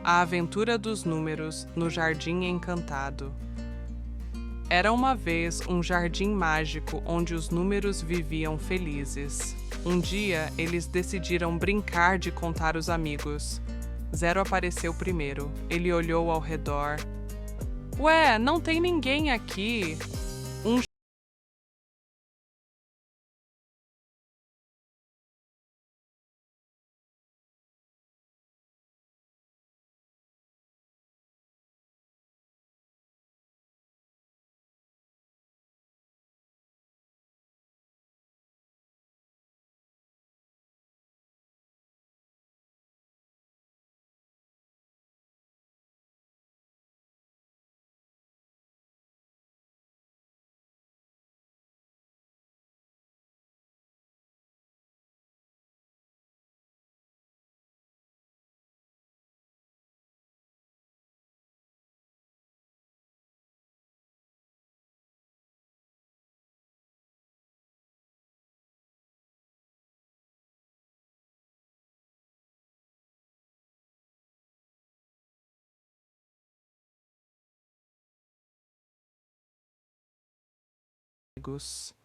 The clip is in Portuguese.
A Aventura dos Números no Jardim Encantado. Era uma vez um jardim mágico onde os números viviam felizes. Um dia, eles decidiram brincar de contar os amigos. Zero apareceu primeiro. Ele olhou ao redor. Ué, não tem ninguém aqui. Um amigos.